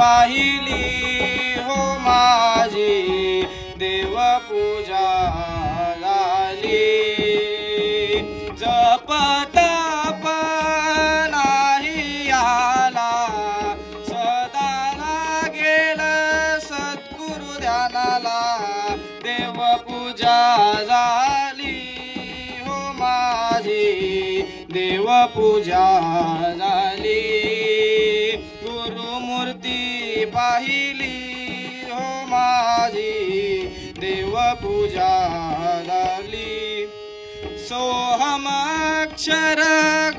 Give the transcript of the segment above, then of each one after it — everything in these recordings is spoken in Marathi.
पाहिली हो माझी देवपूजा झाली। जप तप नाही आला सदा लागेल सद्गुरु ध्यानाला देवपूजा झाली हो माझी देवपूजा झाली। गुरुमूर्ती पाहिली हो माझी देवपूजा झाली। सोहम अक्षर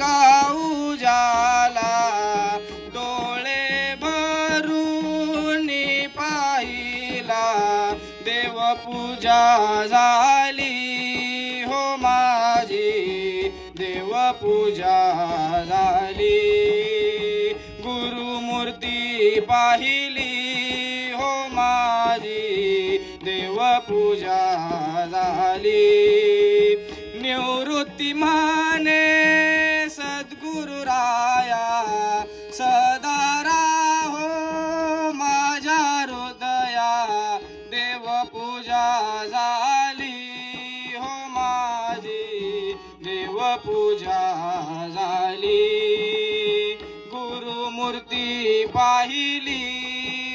गाऊ जाला डोळे भरून पाहिला देवपूजा झाली हो माझी देवपूजा झाली। गुरुमूर्ती पाहिली हो माझी देवपूजा झाली। निवृत्ती माने सद्गुरु राया सदा राहो माझ्या हृदया देवपूजा झाली हो माझी देवपूजा झाली। गुरुमूर्ती पाहिली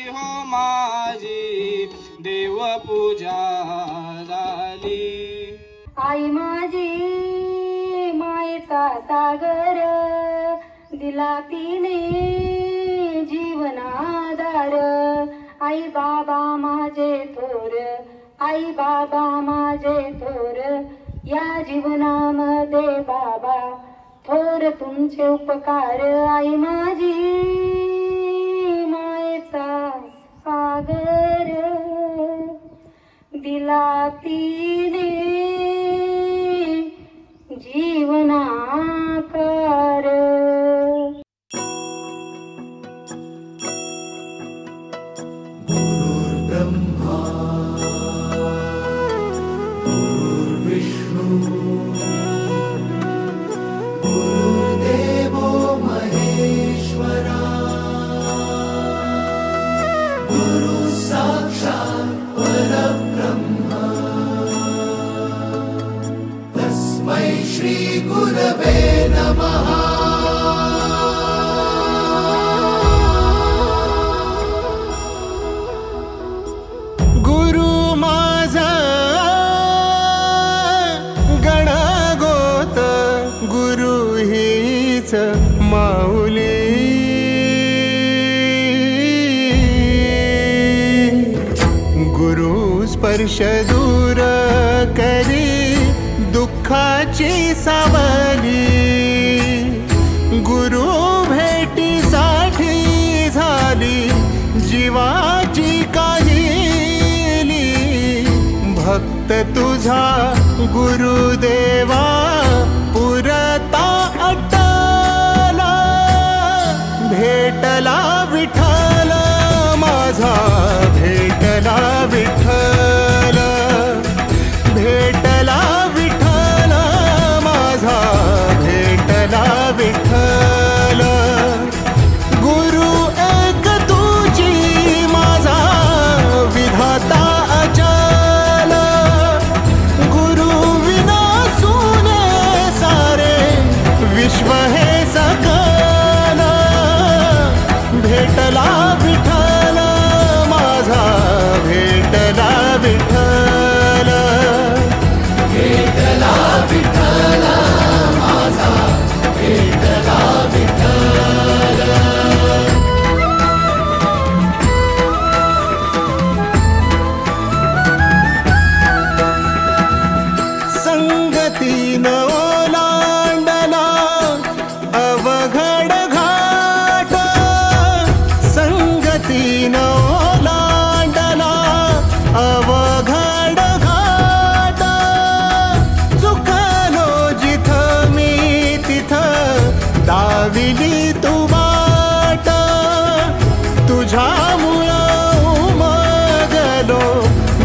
हो माझी देवपूजा झाली। आई माझी मायेचा सागर दिला तिने जीवनाधार। आई बाबा माझे थोर आई बाबा माझे थोर या जीवनामध्ये बाबा थोर तुमचे उपकार। आई माझी मायेचा सागर दिला तिने जीवनाकार। गुरुर्ब्रह्मा गुरुर्विष्णु गुरुर्देवो महेश्वरा गुरु साक्षात् परब्रह्म तस्मै श्री गुरवे नमः। गुरु माझा गणगोत गुरु हीच माऊली। गुरु स्पर्श दूर करी दुःखाची सावली। गुरु भेटीसाठी झाली जीवाची काहिली। भक्त तुझा गुरुदेवा पुरता अट्टला भेटला विठ्ठल माझा भेटला विठ्ठल भेटला विठ्ठल माझा भेटला विठ्ठल। गुरु एक तुझी माझा विधाता अचल। गुरु विना सुने सारे विश्व हे सकल। भेटला विठ्ठल माझा भेटला विठ्ठल भेटला विठ्ठल माझा भेटला विठ्ठल। संगतीन ओलांडला अवघड घाट। संगतीन ओलांडला अवघड घाट। चुकलो जिथं मी तिथं दाविली तू वाट। तुझ्यामुळं उमगलो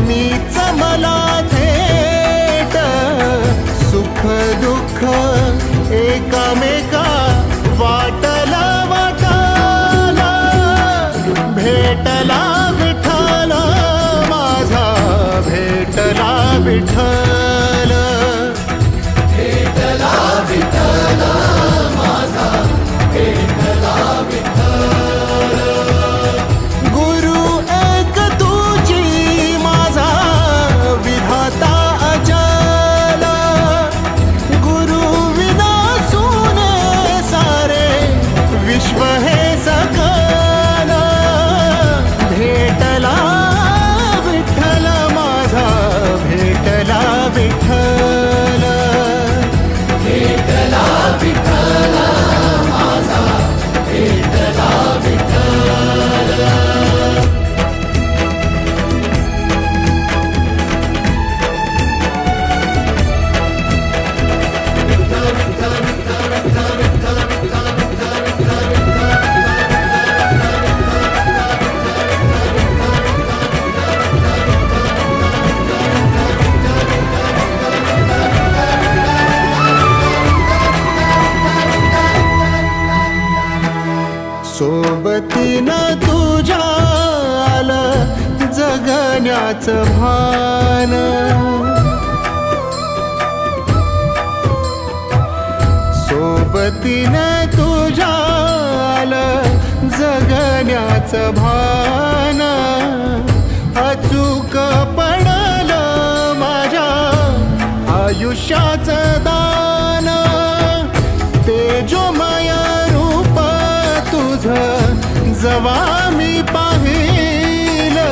मीच मला थेट सुख सोबतीनं तुझ्या आलं जगण्याचं भान, सोबतीनं तुझ्या आलं जगण्याचं भान, अचूक पडलं माझ्या आयुष्याचं दान, तेजोमय रूप तुझं जवा मी पाहिलं,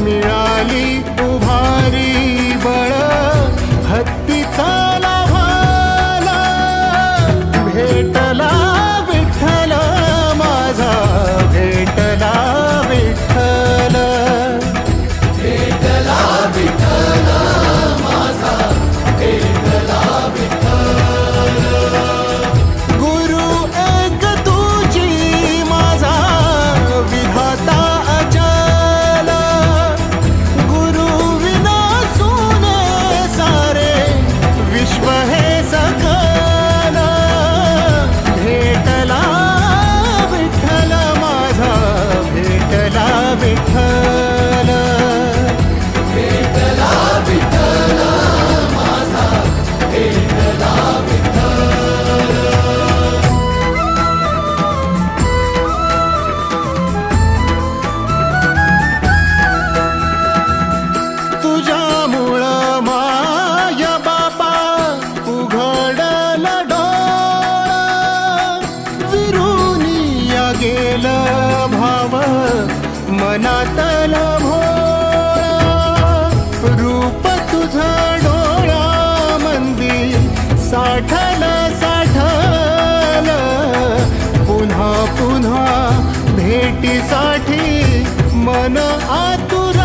मिळाली उभारी बळ हत्तीचा लाव्हाला, भेटला विठ्ठल माझा, भेटला विठ्ठल, भेटला विठ्ठल माझा, भेटला विठ्ठल. गुरु एक तुझी माझा विधाता अचल, गुरु विना सुने सारे विश्व हे सकल, भेटला विठ्ठल माझा, भेटला विठ्ठल, भेटला विठ्ठल माझा, भेटला विठ्ठल. तुझ्यामुळं माय बापा उघडलं डोळं, विरुनिया गेलं भाव मनातलं भोळं, रूप तुझं डोळ्यामंदी साठलं साठलं, पुन्हा पुन्हा भेटीसाठी मन आतुर